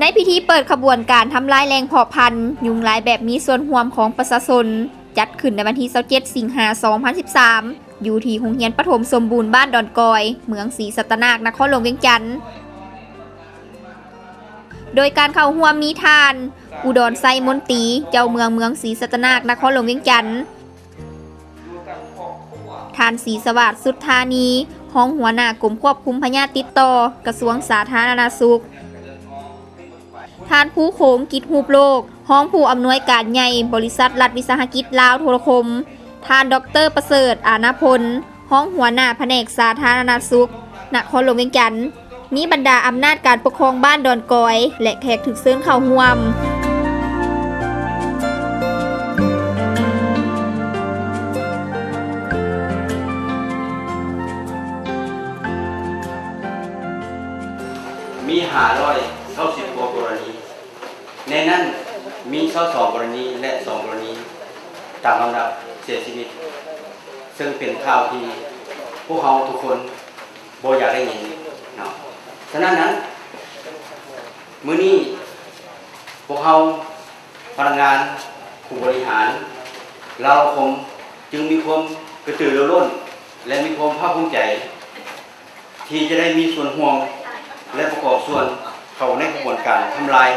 ในพิธีเปิดขบวนการทำลายแรงเพาะพันธุ์ยุงลายแบบมีส่วนร่วมของประชาชนจัดขึ้นในวันที่27 สิงหาคม 2013 อยู่ที่โรงเรียนประถมสมบูรณ์บ้านดอนกอยเมืองศรีสัตนากนครหลวงเวียงจันทน์โดยการเข้าร่วมมีท่านอุดรไซมนตรีเจ้าเมืองศรีสัตนากนครหลวงเวียงจันทน์ท่านศรีสวัสดิ์สุทธานีห้องหัวหน้ากรมควบคุมพยาธิติดต่อกระทรวงสาธารณสุขท่านผู้โขงกิจฮูบโลกห้องผู้อำนวยการใหญ่บริษัทรัฐวิสาหกิจลาวโทรคมท่านดร.ประเสริฐอาณาพลห้องหัวหน้าแผนกสาธารณสุขนครหลวงเวียงจันทน์มีบรรดาอำนาจการปกครองบ้านดอนกอยและแขกถึกเชิญเข้าร่วมมี590 กรณีในนั้นมี22 กรณีและ2 กรณีตามลำดับเสียชีวิตซึ่งเป็นข่าวที่พวกเราทุกคนบ่อยากได้ยินเนาะฉะนั้นมื้อนี้พวกเราพนักงานผู้บริหารเราคงจึงมีความกระตือรือร้นและมีความภาคภูมิใจที่จะได้มีส่วนร่วมและประกอบส่วนเข้าในกระบวนการทำลาย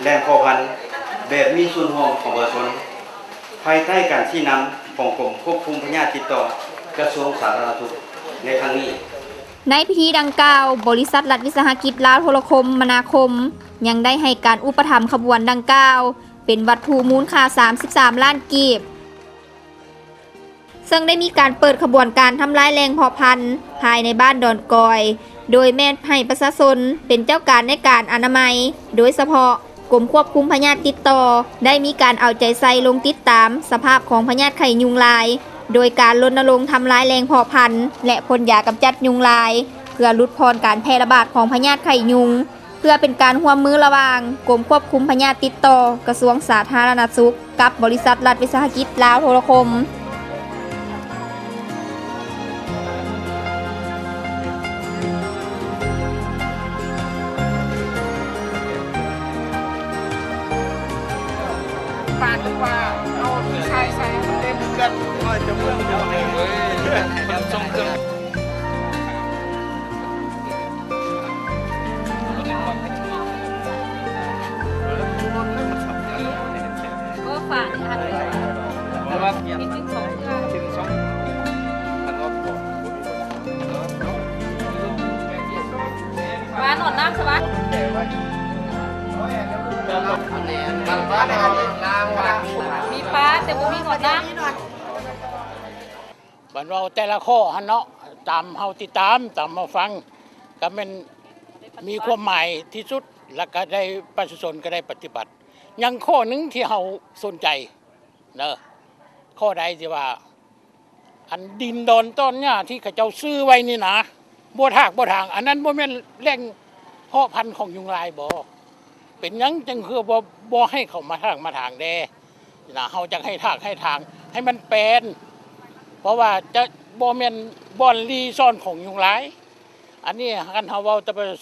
แหล่งเพาะพันธุ์แบบมีส่วนร่วมของประชาชนภายใต้การชี้นำของกรมควบคุมพยาธิติดต่อกระทรวงสาธารณสุขในครั้งนี้ในพิธีดังกล่าวบริษัทรัฐวิสาหกิจลาวโทรคมมนาคมยังได้ให้การอุปถัมภ์ขบวนดังกล่าวเป็นวัตถุมูลค่า33 ล้านกีบซึ่งได้มีการเปิดขบวนการทำลายแรงเพาะพันธุ์ภายในบ้านดอนกอยโดยแม่ให้ประชาชนเป็นเจ้าการในการอนามัยโดยเฉพาะกรมควบคุมพยาธิติดต่อได้มีการเอาใจใส่ลงติดตามสภาพของพยาธิไข้ยุงลายโดยการรณรงค์ทำลายแรงเพาะพันธุ์และพ่นยากำจัดยุงลายเพื่อลดพรการแพร่ระบาดของพยาธิไข้ยุงเพื่อเป็นการร่วมมือระหว่างกรมควบคุมพยาธิติดต่อกระทรวงสาธารณสุขกับบริษัทรัฐวิสาหกิจลาวโทรคมปานหรือว่าเอาที่ใช้เต็มเกินก็จะเมืองเดียวเลยยังทรงเกินก็ฝากในอันเลยมีถึง2 บ้านหนอนน้ำใช่ไหมมีปลาแต่บ่มีหนอนน้ำบัดเราแต่ละข้อหันเนาะตามเฮาติดตามเฮาฟังก็มันมีความหมายที่สุดแล้วก็ได้ประชาชนก็ได้ปฏิบัติยังข้อหนึ่งที่เฮาสนใจเนอะข้อใดที่ว่าอันดินดอนต้นเนี่ยที่เขาเจ้าซื้อไว้นี่นะบ่ทากบ่ทางอันนั้นบ่แม่นแหล่งเพาะพันธุ์ของยุงลายบ่เป็นหยังจังคือบ่ให้เขามาทางแดนะเฮาจังให้ทางให้มันเป็นเพราะว่าจะบ่แม่นบ่อนรีซ่อนของยุงลายอันนี้คันเฮาเว้าแต่ประชา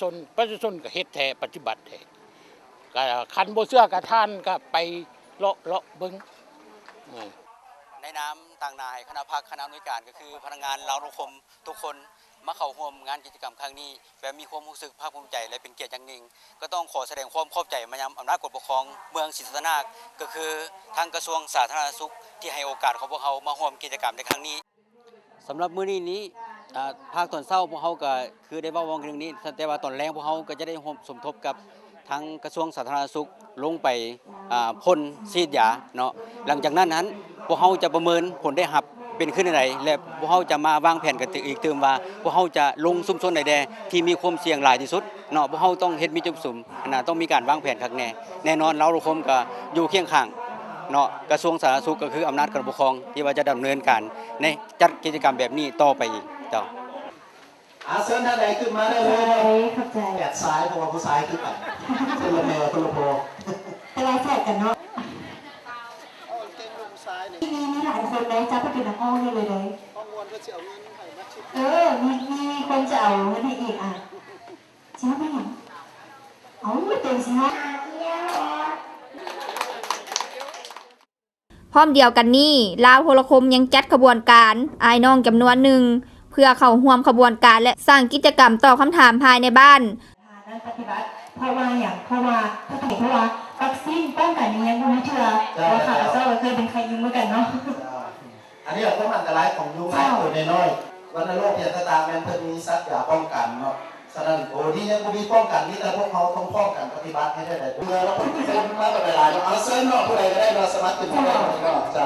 ชนก็เฮ็ดแท้ปฏิบัติแท้ก็คันบ่เชื่อก็ท่านก็ไปเลาะเบิ่งในนามต่างนายคณะพักคณะอำนวยการก็คือพนักงานลาวโทรคมทุกคนมาเข้าร่วมงานกิจกรรมครั้งนี้แบบมีความรู้สึกภาคภูมิใจและเป็นเกียรติอย่างยิ่งก็ต้องขอแสดงความขอบใจมายังอำนาจกฎปกครองเมืองศรีสัตนากก็คือทางกระทรวงสาธารณสุขที่ให้โอกาสของพวกเขามาร่วมกิจกรรมในครั้งนี้สำหรับมื้อนี้ภาคตอนเช้าพวกเขาก็คือได้เว้าวองเรื่องนี้แต่ว่าตอนแรงพวกเขาก็จะได้สมทบกับทางกระทรวงสาธารณสุขลงไปพ่นฉีดยาเนาะหลังจากนั้นพวกเขาจะประเมินผลได้รับเป็นขึ้นไหนและพวกเขาจะมาวางแผนกันอีกเติมว่าพวกเขาจะลงชุมชนไหนที่มีความเสี่ยงหลายที่สุดเนาะพวกเขาต้องเฮ็ดมีจุดสุ่มต้องมีการวางแผนข้างแน่นอนเราทุกคนก็อยู่เคียงข้างเนาะกระทรวงสาธารณสุขก็คืออำนาจการปกครองที่ว่าจะดำเนินการในจัดกิจกรรมแบบนี้ต่อไปอีกเจ้าเชิญท่านใดขึ้นมาได้เลยแอดซ้ายเพราะว่าผู้ซ้ายขึ้นไปคนละเมอคนละโพแต่เราแฝดกันเนาะที่นี่มีหลายคนเลยจ้าไปเป็นนักห้องนี่เลยห้องวนก็จะเอาเงินให้มาชิดมีคนจะเอาเงินให้อีกจ้าไม่เห็น เอาไม่เต็มสิฮะ พร้อมเดียวกันนี้ลาวโทรคมยังจัดขบวนการอายน้องจำนวนหนึ่งเพื่อเข้าร่วมขบวนการและสร้างกิจกรรมตอบคำถามภายในบ้าน นั้นปฏิบัติเพราะว่าอย่างเพราะว่าวัคซีนป้องกันยังบ่มีเชื่อว่าค่ะเจ้าเคยเป็นใครยุ่งเหมือนกันเนาะอันนี้ก็มันอันตรายของยุงลายตัวน้อยๆวันโรคเพียงตาแมนเพิ่นมีสัตว์ยาป้องกันเนาะฉะนั้นโอ้ที่ยังบ่มีป้องกันนี่แต่พวกเขาต้องป้องกันปฏิบัติให้ได้เมื่อเราเป็นมาต่อเวลาเนาะเอาเซิร์นเนาะผู้ใดก็ได้เนาะสมัครเป็นผู้ใดก็ได้เนาะจ้ะ